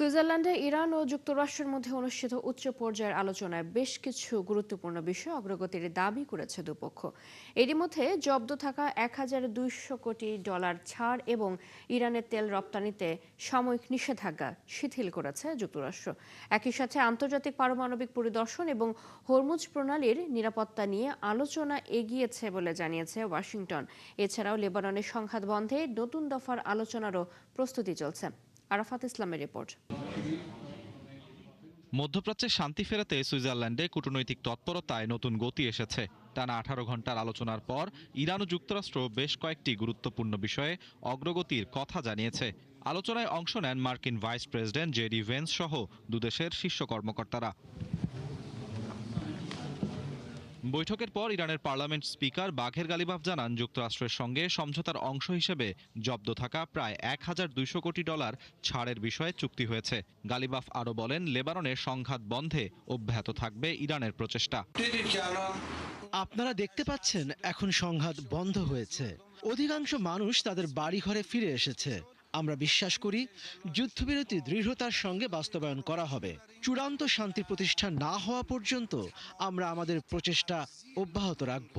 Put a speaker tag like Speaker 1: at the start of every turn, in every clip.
Speaker 1: সুইজারল্যান্ডে ইরান ও যুক্তরাষ্ট্রের মধ্যে অনুষ্ঠিত উচ্চ পর্যায়ের আলোচনায় বেশ কিছু গুরুত্বপূর্ণ বিষয় অগ্রগতির দাবি করেছে দুপক্ষ। এরই মধ্যে জব্দ থাকা 1,200 কোটি ডলার ছাড় এবং ইরানের তেল রপ্তানিতে সাময়িক নিষেধাজ্ঞা শিথিল করেছে যুক্তরাষ্ট্র। একই সাথে আন্তর্জাতিক পারমাণবিক পরিদর্শন এবং হরমুজ প্রণালীর নিরাপত্তা নিয়ে আলোচনা এগিয়েছে বলে জানিয়েছে ওয়াশিংটন। এছাড়াও লেবাননের সংঘাত বন্ধে নতুন দফার আলোচনারও প্রস্তুতি চলছে। আরাফাত ইসলামের রিপোর্ট।
Speaker 2: মধ্যপ্রাচ্যে শান্তি ফেরাতে সুইজারল্যান্ডে কূটনৈতিক তৎপরতায় নতুন গতি এসেছে। টানা 18 ঘন্টার আলোচনার পর ইরান ও যুক্তরাষ্ট্র বেশ কয়েকটি গুরুত্বপূর্ণ বিষয়ে অগ্রগতির কথা জানিয়েছে। আলোচনায় অংশ নেন মার্কিন ভাইস প্রেসিডেন্ট জেডি ভেন্স সহ দুদেশের শীর্ষ কর্মকর্তারা। বৈঠকের পর ইরানের পার্লামেন্ট স্পিকার বাঘের গালিবাফ জানান, যুক্তরাষ্ট্রের সঙ্গে সমঝোতার অংশ হিসেবে জব্দ থাকা প্রায় 1,200 কোটি ডলার ছাড়ের বিষয়ে চুক্তি হয়েছে। গালিবাফ আরও বলেন, লেবাননের সংঘাত বন্ধে অব্যাহত থাকবে ইরানের প্রচেষ্টা।
Speaker 3: আপনারা দেখতে পাচ্ছেন এখন সংঘাত বন্ধ হয়েছে, অধিকাংশ মানুষ তাদের বাড়িঘরে ফিরে এসেছে। আমরা বিশ্বাস করি যুদ্ধবিরতি দৃঢ়তার সঙ্গে বাস্তবায়ন করা হবে। চূড়ান্ত শান্তি প্রতিষ্ঠা না হওয়া পর্যন্ত আমরা আমাদের প্রচেষ্টা অব্যাহত রাখব।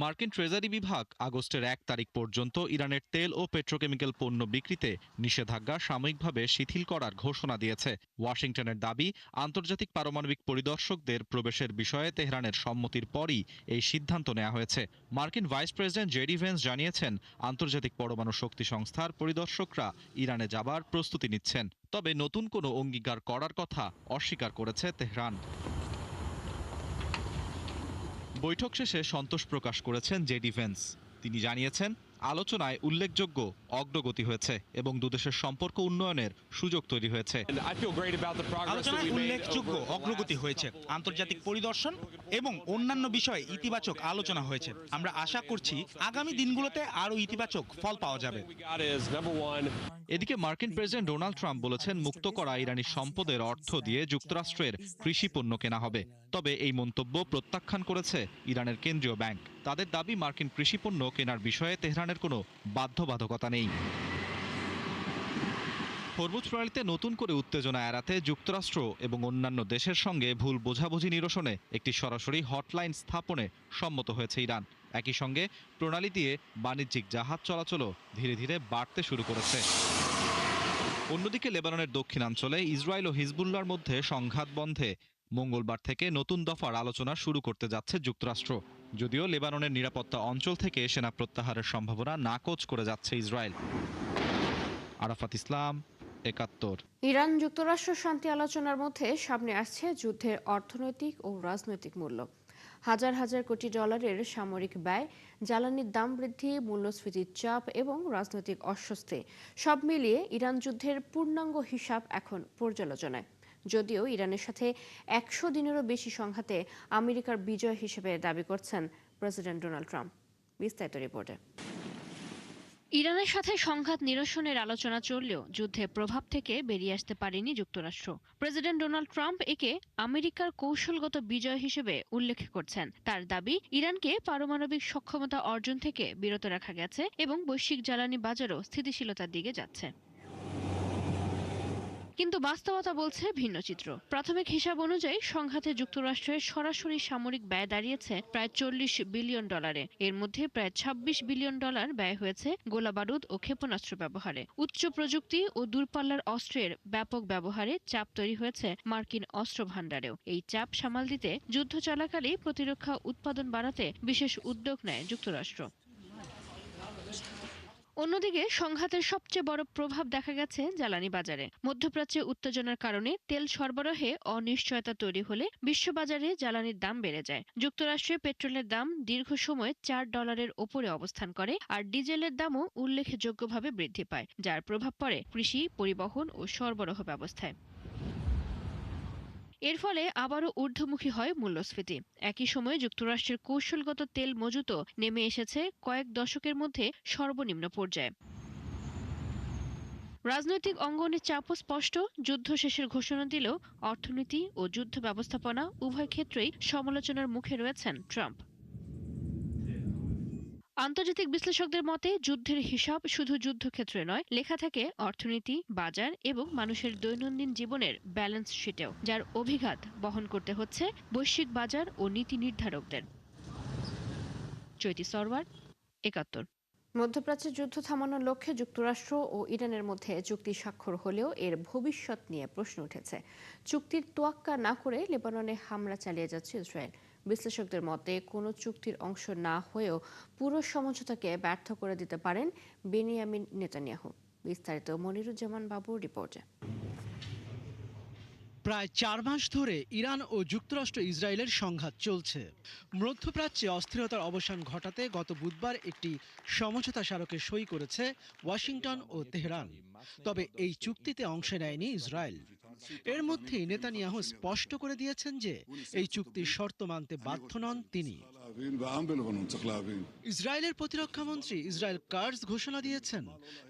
Speaker 2: মার্কিন ট্রেজারি বিভাগ আগস্টের 1 তারিখ পর্যন্ত ইরানের তেল ও পেট্রোকেমিক্যাল পণ্য বিক্রিতে নিষেধাজ্ঞা সাময়িকভাবে শিথিল করার ঘোষণা দিয়েছে। ওয়াশিংটনের দাবি, আন্তর্জাতিক পারমাণবিক পরিদর্শকদের প্রবেশের বিষয়ে তেহরানের সম্মতির পরই এই সিদ্ধান্ত নেওয়া হয়েছে। মার্কিন ভাইস প্রেসিডেন্ট জেডি ভেন্স জানিয়েছেন, আন্তর্জাতিক পরমাণু শক্তি সংস্থার পরিদর্শকরা ইরানে যাবার প্রস্তুতি নিচ্ছেন। তবে নতুন কোনো অঙ্গীকার করার কথা অস্বীকার করেছে তেহরান। বৈঠক শেষে সন্তোষ প্রকাশ করেছেন জেডি ভেন্স। তিনি জানিয়েছেন, আলোচনায় উল্লেখযোগ্য অগ্রগতি হয়েছে এবং দুদেশের সম্পর্ক উন্নয়নের সুযোগ তৈরি হয়েছে।
Speaker 4: আলোচনায় উল্লেখযোগ্য অগ্রগতি হয়েছে, আন্তর্জাতিক পরিদর্শন এবং অন্যান্য বিষয়ে ইতিবাচক আলোচনা হয়েছে। আমরা আশা করছি আগামী দিনগুলোতে আরও ইতিবাচক ফল পাওয়া যাবে।
Speaker 2: এদিকে মার্কিন প্রেসিডেন্ট ডোনাল্ড ট্রাম্প বলেছেন, মুক্ত করা ইরানি সম্পদের অর্থ দিয়ে যুক্তরাষ্ট্রের কৃষি পণ্য কেনা হবে। তবে এই মন্তব্য প্রত্যাখ্যান করেছে ইরানের কেন্দ্রীয় ব্যাংক। তাদের দাবি, মার্কিন কৃষি পণ্য কেনার বিষয়ে তেহরানের কোনো বাধ্যবাধকতা নেই। হরমুজ প্রণালীতে নতুন করে উত্তেজনা এড়াতে যুক্তরাষ্ট্র এবং অন্যান্য দেশের সঙ্গে ভুল বোঝাবুঝি নিরসনে একটি সরাসরি হটলাইন স্থাপনে সম্মত হয়েছে ইরান। একই সঙ্গে প্রণালী দিয়ে বাণিজ্যিক জাহাজ চলাচলও ধীরে ধীরে বাড়তে শুরু করেছে। অন্যদিকে লেবাননের দক্ষিণাঞ্চলে ইসরায়েল ও হিজবুল্লাহর মধ্যে সংঘাত বন্ধে মঙ্গলবার থেকে নতুন দফার আলোচনা শুরু করতে যাচ্ছে যুক্তরাষ্ট্র। যদিও লেবাননের নিরাপত্তা অঞ্চল থেকে সেনা প্রত্যাহারের সম্ভাবনা নাকচ করে যাচ্ছে ইসরায়েল। আরাফাত ইসলাম, ৭১।
Speaker 1: ইরান যুক্তরাষ্ট্র শান্তি আলোচনার মধ্যে সামনে আসছে যুদ্ধের অর্থনৈতিক ও রাজনৈতিক মূল্য। হাজার হাজার কোটি ডলারের সামরিক ব্যয়, জ্বালানির দাম বৃদ্ধি, মূল্যস্ফীতির চাপ এবং রাজনৈতিক অস্বস্তি সব মিলিয়ে ইরান যুদ্ধের পূর্ণাঙ্গ হিসাব এখন পর্যালোচনায়। যদিও ইরানের সাথে 100 দিনেরও বেশি সংঘাতে আমেরিকার বিজয় হিসেবে দাবি করছেন প্রেসিডেন্ট ডোনাল্ড ট্রাম্প। বিস্তারিত রিপোর্টে। ইরানের সাথে সংঘাত নিরসনের আলোচনা চললেও যুদ্ধের প্রভাব থেকে বেরিয়ে আসতে পারেনি যুক্তরাষ্ট্র। প্রেসিডেন্ট ডোনাল্ড ট্রাম্প একে আমেরিকার কৌশলগত বিজয় হিসেবে উল্লেখ করছেন। তার দাবি, ইরানকে পারমাণবিক সক্ষমতা অর্জন থেকে বিরত রাখা গেছে এবং বৈশ্বিক জ্বালানি বাজারও স্থিতিশীলতার দিকে যাচ্ছে। কিন্তু বাস্তবতা বলছে ভিন্ন চিত্র। প্রাথমিক হিসাব অনুযায়ী সংঘাতে যুক্তরাষ্ট্রের সরাসরি সামরিক ব্যয় দাঁড়িয়েছে প্রায় 40 বিলিয়ন ডলারে। এর মধ্যে প্রায় 26 বিলিয়ন ডলার ব্যয় হয়েছে গোলাবারুদ ও ক্ষেপণাস্ত্র ব্যবহারে। উচ্চ প্রযুক্তি ও দূরপাল্লার অস্ত্রের ব্যাপক ব্যবহারে চাপ তৈরি হয়েছে মার্কিন অস্ত্র ভাণ্ডারেও। এই চাপ সামাল দিতে যুদ্ধ চলাকালেই প্রতিরক্ষা উৎপাদন বাড়াতে বিশেষ উদ্যোগ নেয় যুক্তরাষ্ট্র। অন্যদিকে সংঘাতের সবচেয়ে বড় প্রভাব দেখা গেছে জ্বালানি বাজারে। মধ্যপ্রাচ্যে উত্তেজনার কারণে তেল সরবরাহে অনিশ্চয়তা তৈরি হলে বিশ্ববাজারে জ্বালানির দাম বেড়ে যায়। যুক্তরাষ্ট্রে পেট্রোলের দাম দীর্ঘ সময় $4 ওপরে অবস্থান করে, আর ডিজেলের দামও উল্লেখযোগ্যভাবে বৃদ্ধি পায়, যার প্রভাব পড়ে কৃষি, পরিবহন ও সরবরাহ ব্যবস্থায়। এর ফলে আবারও ঊর্ধ্বমুখী হয় মূল্যস্ফীতি। একই সময়ে যুক্তরাষ্ট্রের কৌশলগত তেল মজুতও নেমে এসেছে কয়েক দশকের মধ্যে সর্বনিম্ন পর্যায়ে। রাজনৈতিক অঙ্গনে চাপও স্পষ্ট। যুদ্ধ শেষের ঘোষণা দিলেও অর্থনীতি ও যুদ্ধ ব্যবস্থাপনা উভয় ক্ষেত্রেই সমালোচনার মুখে রয়েছেন ট্রাম্প। আন্তর্জাতিক বিশ্লেষকদের মতে যুদ্ধের হিসাব শুধু যুদ্ধক্ষেত্রে নয়, লেখা থাকে অর্থনীতি, বাজার এবং মানুষের দৈনন্দিন জীবনের ব্যালেন্স শিটেও, যার অভিঘাত বহন করতে হচ্ছে বৈশ্বিক বাজার ও নীতি নির্ধারকদের। চৈতি সরওয়ার, ৭১। মধ্যপ্রাচ্যে যুদ্ধ থামানোর লক্ষ্যে যুক্তরাষ্ট্র ও ইরানের মধ্যে চুক্তি স্বাক্ষর হলেও এর ভবিষ্যৎ নিয়ে প্রশ্ন উঠেছে। চুক্তির তোয়াক্কা না করে লেবাননে হামলা চালিয়ে যাচ্ছে ইসরায়েল। বিশ্লেষকদের মতে কোনো চুক্তির অংশ না হয়েও পুরো সমঝোতাকে ব্যর্থ করে দিতে পারেন বেনিয়ামিন নেতানিয়াহু। বিস্তারিত মনিরুজ্জামান বাবুর রিপোর্টে।
Speaker 3: প্রায় ৪ মাস ধরে ইরান ও যুক্তরাষ্ট্র ইসরায়েলের সংঘাত চলছে। মধ্যপ্রাচ্যে অস্থিরতার অবসান ঘটাতে গত বুধবার একটি সমঝোতা স্মারকে সই করেছে ওয়াশিংটন ও তেহরান। তবে এই চুক্তিতে অংশ নেয়নি ইসরায়েল। এর মধ্যেই নেতানিয়াহু স্পষ্ট করে দিয়েছেন যে এই চুক্তির শর্ত মানতে বাধ্য নন তিনি। ইসরায়েলের প্রতিরক্ষামন্ত্রী ইসরায়েল কার্জ ঘোষণা দিয়েছেন,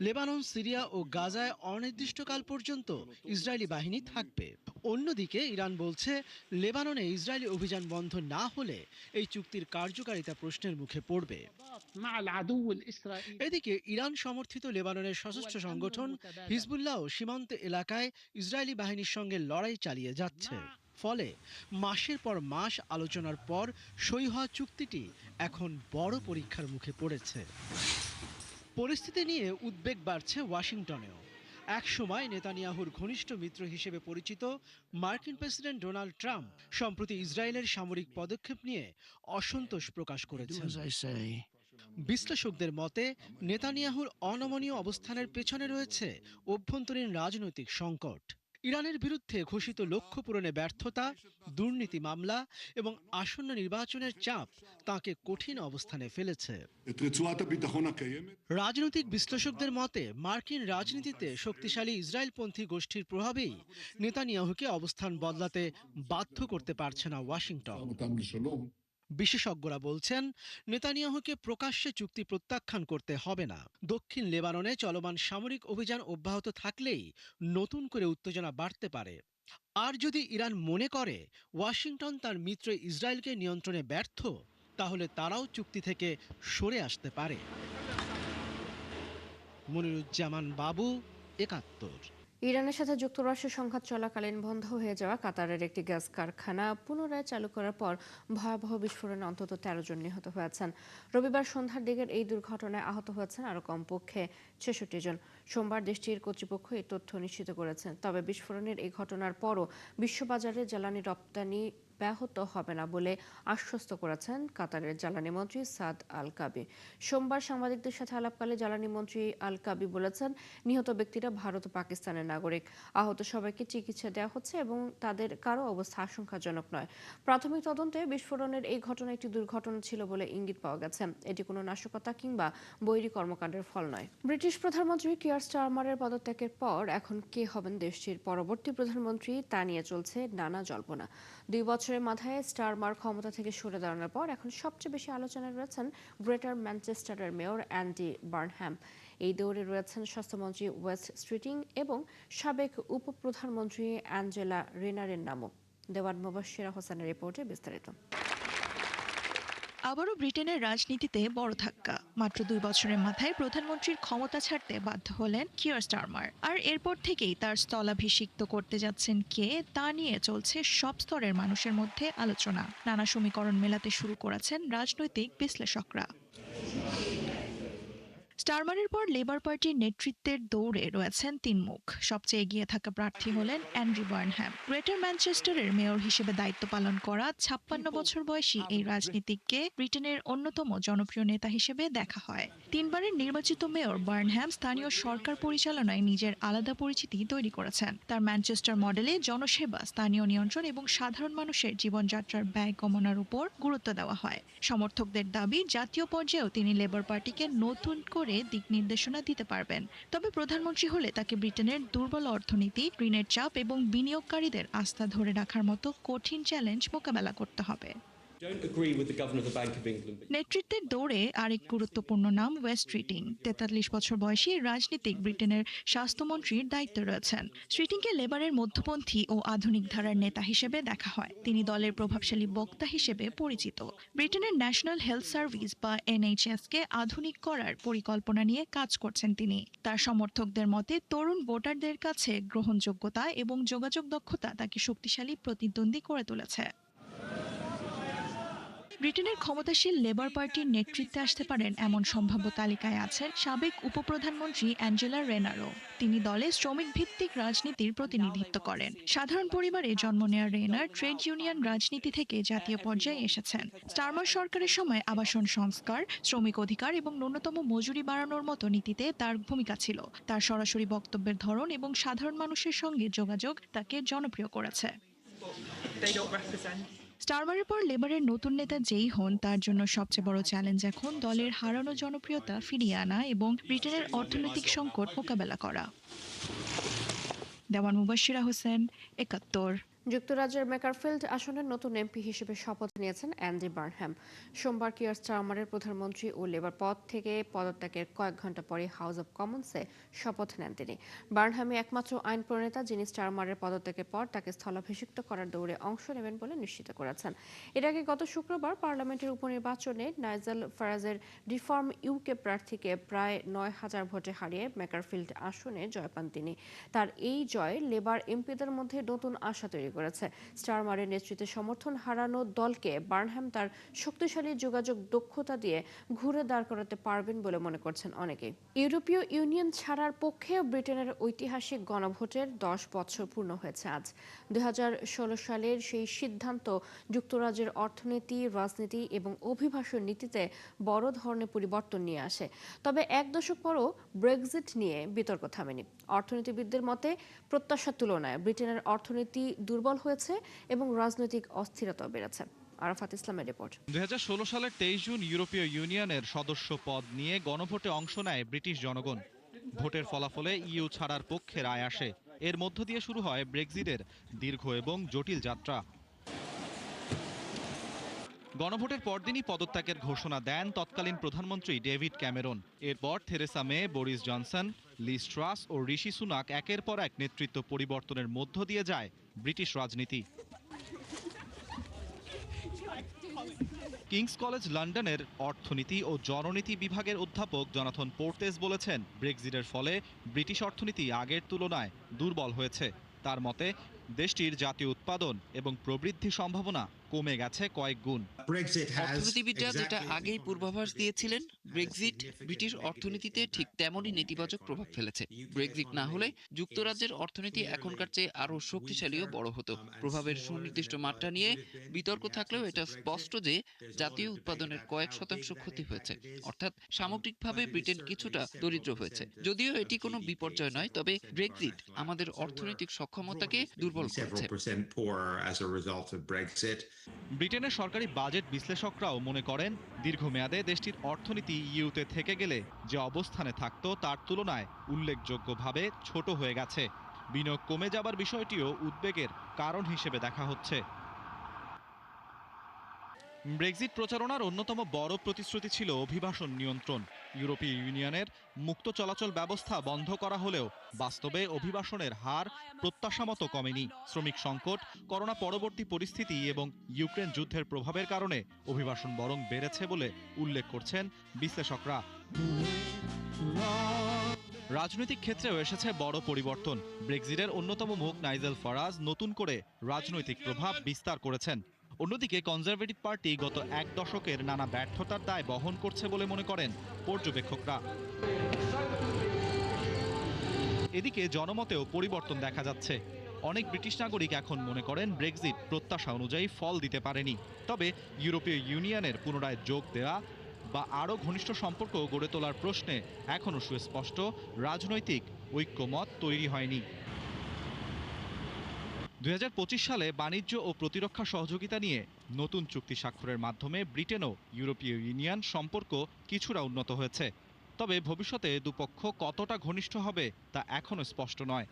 Speaker 3: লেবানন, সিরিয়া ও গাজায় অনির্দিষ্টকাল পর্যন্ত ইসরায়েলি বাহিনী থাকবে। অন্যদিকে ইরান বলছে, লেবাননে ইসরায়েলি অভিযান বন্ধ না হলে এই চুক্তির কার্যকারিতা প্রশ্নের মুখে পড়বে। এদিকে ইরান সমর্থিত লেবাননের সশস্ত্র সংগঠন হিজবুল্লাহ সীমান্ত এলাকায় ইসরায়েলি বাহিনীর সঙ্গে লড়াই চালিয়ে যাচ্ছে। ফলে মাসের পর মাস আলোচনার পর সই হওয়া চুক্তিটি এখন বড় পরীক্ষার মুখে পড়েছে। পরিস্থিতি নিয়ে উদ্বেগ বাড়ছে ওয়াশিংটনেও। এক সময় নেতানিয়াহুর ঘনিষ্ঠ মিত্র হিসেবে পরিচিত মার্কিন প্রেসিডেন্ট ডোনাল্ড ট্রাম্প সম্প্রতি ইসরায়েলের সামরিক পদক্ষেপ নিয়ে অসন্তোষ প্রকাশ করেছেন। বিশ্লেষকদের মতে নেতানিয়াহুর অনমনীয় অবস্থানের পেছনে রয়েছে অভ্যন্তরীণ রাজনৈতিক সংকট। ইরানের বিরুদ্ধে ঘোষিত লক্ষ্য পূরণে ব্যর্থতা, দুর্নীতি মামলা এবং আসন্ন নির্বাচনের চাপ তাকে কঠিন অবস্থানে ফেলেছে। রাজনৈতিক বিশ্লেষকদের মতে মার্কিন রাজনীতিতে শক্তিশালী ইসরায়েলপন্থী গোষ্ঠীর প্রভাবেই নেতানিয়াহুকে অবস্থান বদলাতে বাধ্য করতে পারছে না ওয়াশিংটন। বিশেষজ্ঞরা বলছেন, নেতানিয়াহুকে প্রকাশ্যে চুক্তি প্রত্যাখ্যান করতে হবে না। দক্ষিণ লেবাননে চলমান সামরিক অভিযান অব্যাহত থাকলেই নতুন করে উত্তেজনা বাড়তে পারে। আর যদি ইরান মনে করে ওয়াশিংটন তার মিত্র ইসরায়েলকে নিয়ন্ত্রণে ব্যর্থ, তাহলে তারাও চুক্তি থেকে সরে আসতে পারে। মনিরুজ্জামান বাবু, ৭১।
Speaker 1: ইরানের সাথে যুক্তরাষ্ট্রের সংঘাত চলাকালীন বন্ধ হয়ে যাওয়া কাতারের একটি গ্যাস কারখানা পুনরায় চালু করার পর ভয়াবহ বিস্ফোরণে অন্তত ১৩ জন নিহত হয়েছেন। রবিবার সন্ধ্যার দিকের এই দুর্ঘটনায় আহত হয়েছেন আরও কমপক্ষে ৬৬ জন। সোমবার দেশটির কর্তৃপক্ষ এই তথ্য নিশ্চিত করেছেন। তবে বিস্ফোরণের এই ঘটনার পরও বিশ্ববাজারে জ্বালানি রপ্তানি ব্যাহত হবে না বলে আশ্বস্ত করেছেন কাতারের জ্বালানি মন্ত্রী সাদ আল কাবি। সোমবার সাংবাদিকদের সাথে আলাপকালে জ্বালানি মন্ত্রী আল কাবি বলেছেন, নিহত ব্যক্তিরা ভারত ও পাকিস্তানের নাগরিক। আহত সবাইকে চিকিৎসা দেওয়া হচ্ছে এবং তাদের কারো অবস্থা আশঙ্কাজনক নয়। প্রাথমিক তদন্তে বিস্ফোরণের এই ঘটনা একটি দুর্ঘটনা ছিল বলে ইঙ্গিত পাওয়া গেছে। এটি কোনো নাশকতা কিংবা বৈরী কর্মকাণ্ডের ফল নয়। ব্রিটিশ প্রধানমন্ত্রী কিয়ার স্টারমারের পদত্যাগের পর এখন কে হবেন দেশটির পরবর্তী প্রধানমন্ত্রী তা নিয়ে চলছে নানা জল্পনা। ২ বছরের মাথায় স্টারমার ক্ষমতা থেকে সরে দাঁড়ানোর পর এখন সবচেয়ে বেশি আলোচনায় রয়েছেন গ্রেটার ম্যানচেস্টারের মেয়র অ্যান্ডি বার্নহ্যাম। এই দৌড়ে রয়েছেন স্বাস্থ্যমন্ত্রী ওয়েস স্ট্রিটিং এবং সাবেক উপপ্রধানমন্ত্রী অ্যাঞ্জেলা রেনারের নামও। দেওয়ান মুবাশশিরা হোসেনের রিপোর্টে বিস্তারিত।
Speaker 5: আবারও ব্রিটেনের রাজনীতিতে বড় ধাক্কা। মাত্র ২ বছরের মাথায় প্রধানমন্ত্রীর ক্ষমতা ছাড়তে বাধ্য হলেন কিয়ার স্টারমার। আর এরপর থেকেই তার স্থলাভিষিক্ত করতে যাচ্ছেন কে তা নিয়ে চলছে সব স্তরের মানুষের মধ্যে আলোচনা। নানা সমীকরণ মেলাতে শুরু করেছেন রাজনৈতিক বিশ্লেষকরা। স্টারমারের পর লেবার পার্টির নেতৃত্বের দৌড়ে রয়েছেন ৩ মুখ। সবচেয়ে এগিয়ে থাকা প্রার্থী হলেন অ্যান্ডি বার্নহ্যাম। গ্রেটার ম্যানচেস্টারের মেয়র হিসেবে দায়িত্ব পালন করা ৫৬ বছর বয়সী এই রাজনীতিককে ব্রিটেনের অন্যতম জনপ্রিয় নেতা হিসেবে দেখা হয়। ৩ বারের নির্বাচিত মেয়র বার্নহ্যাম স্থানীয় সরকার পরিচালনায় নিজের আলাদা পরিচিতি তৈরি করেছেন। তার ম্যানচেস্টার মডেলে জনসেবা, স্থানীয় নিয়ন্ত্রণ এবং সাধারণ মানুষের জীবনযাত্রার ব্যয় কমানোর উপর গুরুত্ব দেওয়া হয়। সমর্থকদের দাবি, জাতীয় পর্যায়েও তিনি লেবার পার্টিকে নতুন করে দিক নির্দেশনা দিতে পারবেন। তবে প্রধানমন্ত্রী হলে তাকে ব্রিটেনের দুর্বল অর্থনীতি, ঋণের চাপ এবং বিনিয়োগকারীদের আস্থা ধরে রাখার মতো কঠিন চ্যালেঞ্জ মোকাবেলা করতে হবে। নেতৃত্বের দৌড়ে আরেক গুরুত্বপূর্ণ নাম ওয়েস্ট স্ট্রিটিং। ৪৩ বছর বয়সী রাজনীতিক ব্রিটেনের স্বাস্থ্যমন্ত্রীর দায়িত্বে রয়েছেন। স্ট্রিটিংকে লেবারের মধ্যপন্থী ও আধুনিক ধারার নেতা হিসেবে দেখা হয়। তিনি দলের প্রভাবশালী বক্তা হিসেবে পরিচিত। ব্রিটেনের ন্যাশনাল হেলথ সার্ভিস বা NHS-কে আধুনিক করার পরিকল্পনা নিয়ে কাজ করছেন তিনি। তার সমর্থকদের মতে তরুণ ভোটারদের কাছে গ্রহণযোগ্যতা এবং যোগাযোগ দক্ষতা তাকে শক্তিশালী প্রতিদ্বন্দ্বী করে তুলেছে। ব্রিটেনের ক্ষমতাসীন লেবার পার্টির নেতৃত্বে আসতে পারেন এমন সম্ভাব্য তালিকায় আছেন সাবেক উপপ্রধানমন্ত্রী অ্যাঞ্জেলা রেনারো। তিনি দলে শ্রমিক ভিত্তিক রাজনীতির প্রতিনিধিত্ব করেন। সাধারণ পরিবারে জন্ম নেওয়া রেনার ট্রেড ইউনিয়ন রাজনীতি থেকে জাতীয় পর্যায়ে এসেছেন। স্টারমার সরকারের সময় আবাসন সংস্কার, শ্রমিক অধিকার এবং ন্যূনতম মজুরি বাড়ানোর মতো নীতিতে তার ভূমিকা ছিল। তার সরাসরি বক্তব্যের ধরন এবং সাধারণ মানুষের সঙ্গে যোগাযোগ তাকে জনপ্রিয় করেছে। স্টারমারের পর লেবারের নতুন নেতা যেই হন, তার জন্য সবচেয়ে বড় চ্যালেঞ্জ এখন দলের হারানো জনপ্রিয়তা ফিরিয়ে আনা এবং ব্রিটেনের অর্থনৈতিক সংকট মোকাবেলা করা। দেওয়ান মুবাশশিরা হোসেন, ৭১।
Speaker 1: যুক্তরাজ্যের মেকারফিল্ড আসনের নতুন এমপি হিসেবে শপথ নিয়েছেন অ্যান্ডি বার্নহ্যাম। সোমবার কিয়ার স্টারমারের প্রধানমন্ত্রী ও লেবার পদ থেকে পদত্যাগের কয়েক ঘন্টা পরে হাউস অব কমন্সে শপথ নেন তিনি। বার্নহ্যামই একমাত্র আইন প্রণেতা যিনি স্টারমারের পদত্যাগের পর তাকে স্থলাভিষিক্ত করার দৌড়ে অংশ নেবেন বলে নিশ্চিত করেছেন। এর আগে গত শুক্রবার পার্লামেন্টের উপনির্বাচনে নাইজেল ফারাজের রিফর্ম ইউকে প্রার্থীকে প্রায় ৯,০০০ ভোটে হারিয়ে মেকারফিল্ড আসনে জয় পান তিনি। তার এই জয় লেবার এমপিদের মধ্যে নতুন আশা তৈরি করেছে। স্টারমারের নেতৃত্বে সমর্থন হারানো দলকে বার্নহ্যাম তার শক্তিশালী যোগাযোগ দক্ষতা দিয়ে ঘুরে দাঁড় করাতে পারবেন বলে মনে করছেন অনেকেই। ইউরোপীয় ইউনিয়ন ছাড়ার পক্ষে ব্রিটেনের ঐতিহাসিক গণভোটের ১০ বছর পূর্ণ হয়েছে আজ। ২০১৬ সালের সেই সিদ্ধান্ত যুক্তরাজ্যের অর্থনীতি, রাজনীতি এবং অভিবাসন নীতিতে বড় ধরনের পরিবর্তন নিয়ে আসে। তবে এক দশক পরও ব্রেক্সিট নিয়ে বিতর্ক থামেনি। অর্থনীতিবিদদের মতে প্রত্যাশার তুলনায় ব্রিটেনের অর্থনীতি দুর্বল হয়েছে এবং রাজনৈতিক অস্থিরতা বেড়েছে। আরাফাত ইসলামের রিপোর্ট।
Speaker 2: ২০১৬ সালের ২৩ জুন ইউরোপীয় ইউনিয়নের সদস্য পদ নিয়ে গণভোটে অংশ নেয় ব্রিটিশ জনগণ। ভোটের ফলাফলে ইইউ ছাড়ার পক্ষে রায় আসে। এর মধ্য দিয়ে শুরু হয় ব্রেক্সিটের দীর্ঘ এবং জটিল যাত্রা। গণভোটের পরদিনই পদত্যাগের ঘোষণা দেন তৎকালীন প্রধানমন্ত্রী ডেভিড ক্যামেরন। এরপর Theresa May, Boris Johnson, Liz Truss ও ঋষি সুনাক একের পর এক নেতৃত্ব পরিবর্তনের মধ্য দিয়ে যায় ব্রিটিশ রাজনীতি। কিংস কলেজ লন্ডনের অর্থনীতি ও জননীতি বিভাগের অধ্যাপক জনাথন পোর্টেস বলেছেন, ব্রেক্সিটের ফলে ব্রিটিশ অর্থনীতি আগের তুলনায় দুর্বল হয়েছে। তার মতে দেশটির জাতীয় উৎপাদন এবং প্রবৃদ্ধি সম্ভাবনা কমে গেছে কয়েক গুণ।
Speaker 6: অর্থনীতিবিদরা যেটা আগেই পূর্বাভাস দিয়েছিলেন, ব্রেক্সিট ব্রিটিশ অর্থনীতিতে ঠিক তেমনই নেতিবাচক প্রভাব ফেলেছে। ব্রেক্সিট না হলে যুক্তরাজ্যের অর্থনীতি এখনকার চেয়ে আরও শক্তিশালী ও বড় হতো। প্রভাবের সুনির্দিষ্ট মাত্রা নিয়ে বিতর্ক থাকলেও এটা স্পষ্ট যে জাতীয় উৎপাদনের কয়েক শতাংশ ক্ষতি হয়েছে। অর্থাৎ সামগ্রিকভাবে ব্রিটেন কিছুটা দরিদ্র হয়েছে। যদিও এটি কোনো বিপর্যয় নয়, তবে ব্রেক্সিট আমাদের অর্থনৈতিক সক্ষমতাকে দুর্বল করেছে।
Speaker 2: ব্রিটেনের সরকারি বাজেট বিশ্লেষকরাও মনে করেন, দীর্ঘমেয়াদে দেশটির অর্থনীতি ইইউতে থেকে গেলে যে অবস্থানে থাকতো তার তুলনায় উল্লেখযোগ্যভাবে ছোট হয়ে গেছে। বিনিয়োগ কমে যাবার বিষয়টিও উদ্বেগের কারণ হিসেবে দেখা হচ্ছে। ব্রেক্সিট প্রচারণার অন্যতম বড় প্রতিশ্রুতি ছিল অভিবাসন নিয়ন্ত্রণ। ইউরোপীয় ইউনিয়নের মুক্ত চলাচল ব্যবস্থা বন্ধ করা হলেও বাস্তবে অভিবাসনের হার প্রত্যাশামতো কমেনি। শ্রমিক সংকট, করোনা পরবর্তী পরিস্থিতি এবং ইউক্রেন যুদ্ধের প্রভাবের কারণে অভিবাসন বরং বেড়েছে বলে উল্লেখ করছেন বিশ্লেষকরা। রাজনৈতিক ক্ষেত্রেও এসেছে বড় পরিবর্তন। ব্রেক্সিটের অন্যতম মুখ নাইজেল ফারাজ নতুন করে রাজনৈতিক প্রভাব বিস্তার করেছেন। অন্যদিকে কনজারভেটিভ পার্টি গত এক দশকের নানা ব্যর্থতার দায় বহন করছে বলে মনে করেন পর্যবেক্ষকরা। এদিকে জনমতেও পরিবর্তন দেখা যাচ্ছে। অনেক ব্রিটিশ নাগরিক এখন মনে করেন ব্রেক্সিট প্রত্যাশা অনুযায়ী ফল দিতে পারেনি। তবে ইউরোপীয় ইউনিয়নের পুনরায় যোগ দেওয়া বা আরও ঘনিষ্ঠ সম্পর্ক গড়ে তোলার প্রশ্নে এখনও সুস্পষ্ট রাজনৈতিক ঐক্যমত তৈরি হয়নি। ২০২৫ সালে বাণিজ্য ও প্রতিরক্ষা সহযোগিতা নিয়ে নতুন চুক্তি স্বাক্ষরের মাধ্যমে ব্রিটেন ও ইউরোপীয় ইউনিয়ন সম্পর্ক কিছুটা উন্নত হয়েছে। তবে ভবিষ্যতে দুপক্ষ কতটা ঘনিষ্ঠ হবে তা এখনও স্পষ্ট নয়।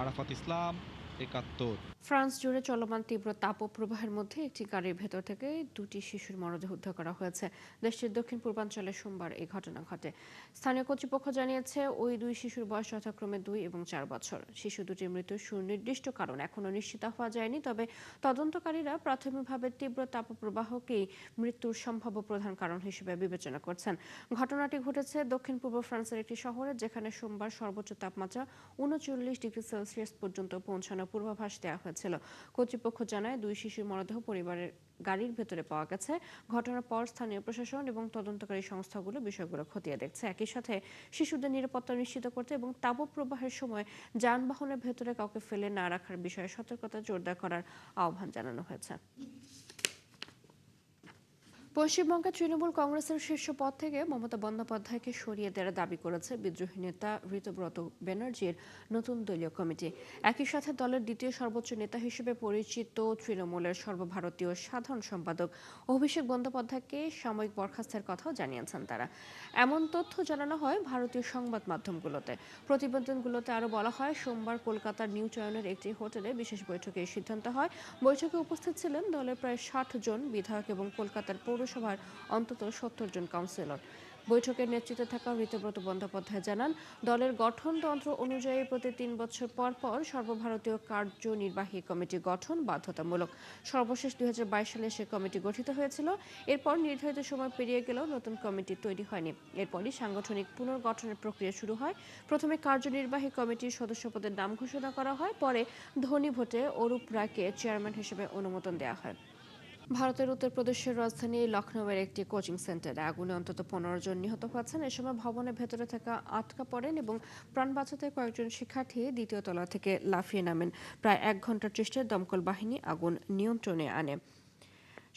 Speaker 2: আরাফাত ইসলাম, 71।
Speaker 1: ফ্রান্স জুড়ে চলমান তীব্র তাপপ্রবাহের মধ্যে একটি গাড়ির ভেতর থেকে দুটি শিশুর মরদেহ উদ্ধার করা হয়েছে। দেশটির দক্ষিণ পূর্বাঞ্চলে সোমবার এই ঘটনা ঘটে। স্থানীয় কর্তৃপক্ষ জানিয়েছে ওই দুই শিশুর বয়স যথাক্রমে 2 এবং 4 বছর। শিশু দুটির মৃত্যুর সুনির্দিষ্ট কারণ এখনও নিশ্চিত হওয়া যায়নি, তবে তদন্তকারীরা প্রাথমিকভাবে তীব্র তাপপ্রবাহকেই মৃত্যুর সম্ভাব্য প্রধান কারণ হিসেবে বিবেচনা করছেন। ঘটনাটি ঘটেছে দক্ষিণ পূর্ব ফ্রান্সের একটি শহরে, যেখানে সোমবার সর্বোচ্চ তাপমাত্রা 39 ডিগ্রি সেলসিয়াস পর্যন্ত পৌঁছানোর পূর্বাভাস দেওয়া হয়েছিল। কর্তৃপক্ষ জানায় দুই শিশুর মরদেহ পরিবারের গাড়ির ভেতরে পাওয়া গেছে। ঘটনার পর স্থানীয় প্রশাসন এবং তদন্তকারী সংস্থাগুলো বিষয়গুলো খতিয়ে দেখছে। একই সাথে শিশুদের নিরাপত্তা নিশ্চিত করতে এবং তাপপ্রবাহের সময় যানবাহনের ভেতরে কাউকে ফেলে না রাখার বিষয়ে সতর্কতা জোরদার করার আহ্বান জানানো হয়েছে। পশ্চিমবঙ্গে তৃণমূল কংগ্রেসের শীর্ষ পদ থেকে মমতা বন্দ্যোপাধ্যায়কে সরিয়ে দেওয়ার দাবি করেছে বিদ্রোহী নেতা ঋতব্রত ব্যানার্জির নতুন দলীয় কমিটি। একই সাথে দলের দ্বিতীয় সর্বোচ্চ নেতা হিসেবে পরিচিত তৃণমূলের সর্বভারতীয় সাধারণ সম্পাদক অভিষেক বন্দ্যোপাধ্যায়কে সাময়িক বরখাস্তের কথাও জানিয়েছেন তারা। এমন তথ্য জানানো হয় ভারতীয় সংবাদ মাধ্যমগুলোতে। প্রতিবেদনগুলোতে আরও বলা হয়, সোমবার কলকাতার নিউ চয়নের একটি হোটেলে বিশেষ বৈঠকে এই সিদ্ধান্ত হয়। বৈঠকে উপস্থিত ছিলেন দলের প্রায় 60 জন বিধায়ক এবং কলকাতার পৌরসভার অন্তত 70 জন কাউন্সিলর। বৈঠকের নেতৃত্বে থাকা ঋতব্রত বন্দ্যোপাধ্যায় জানান, দলের গঠনতন্ত্র অনুযায়ী প্রতি 3 বছর পর পর সর্বভারতীয় কার্যনির্বাহী কমিটি গঠন বাধ্যতামূলক। সর্বশেষ 2022 সালে সে কমিটি গঠিত হয়েছিল। এরপর নির্ধারিত সময় পেরিয়ে গেলেও নতুন কমিটি তৈরি হয়নি। এরপরই সাংগঠনিক পুনর্গঠনের প্রক্রিয়া শুরু হয়। প্রথমে কার্যনির্বাহী কমিটির সদস্যপদের নাম ঘোষণা করা হয়, পরে ধ্বনি ভোটে অরূপ রায়কে চেয়ারম্যান হিসেবে অনুমোদন দেওয়া হয়। ভারতের উত্তরপ্রদেশের রাজধানী লখনৌয়ের একটি কোচিং সেন্টারে আগুনে অন্তত 15 জন নিহত হয়েছেন। এ সময় ভবনের ভেতরে থাকা আটকা পড়েন এবং প্রাণ বাঁচাতে কয়েকজন শিক্ষার্থী দ্বিতীয় তলা থেকে লাফিয়ে নামেন। প্রায় 1 ঘন্টার চেষ্টায় দমকল বাহিনী আগুন নিয়ন্ত্রণে আনে।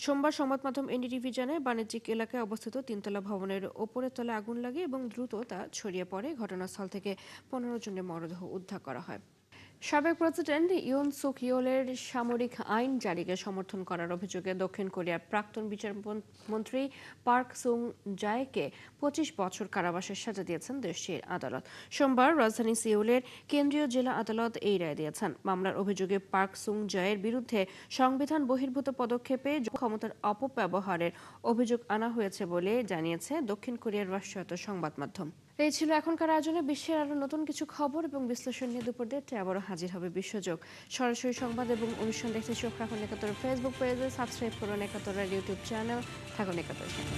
Speaker 1: সোমবার সংবাদ মাধ্যম এনডিটিভি জানায়, বাণিজ্যিক এলাকায় অবস্থিত 3তলা ভবনের ওপরের তলায় আগুন লাগে এবং দ্রুত তা ছড়িয়ে পড়ে। ঘটনাস্থল থেকে 15 জনের মরদেহ উদ্ধার করা হয়। সাবেক প্রেসিডেন্ট ইউন সুক ইয়োলের সামরিক আইন জারিকে সমর্থন করার অভিযোগে দক্ষিণ কোরিয়ার প্রাক্তন বিচারমন্ত্রী পার্ক সুং জায়কে 25 বছর কারাবাসের সাজা দিয়েছেন দেশটির আদালত। সোমবার রাজধানী সিউলের কেন্দ্রীয় জেলা আদালত এই রায় দিয়েছেন। মামলার অভিযোগে পার্ক সুং জায়ের বিরুদ্ধে সংবিধান বহির্ভূত পদক্ষেপে ক্ষমতার অপব্যবহারের অভিযোগ আনা হয়েছে বলে জানিয়েছে দক্ষিণ কোরিয়ার রাষ্ট্রায়ত্ত সংবাদ মাধ্যম। এই ছিল এখনকার আয়োজনে বিশ্বের আরো নতুন কিছু খবর এবং বিশ্লেষণ নিয়ে দুপুর 1:30টায় আবারও হাজির হবে বিশ্বযোগ। সরাসরি সংবাদ এবং অনুষ্ঠান দেখতে চোখ রাখুন 71 ফেসবুক পেজে, সাবস্ক্রাইব করুন 71 ইউটিউব চ্যানেল। থাকুন 71 সাথে।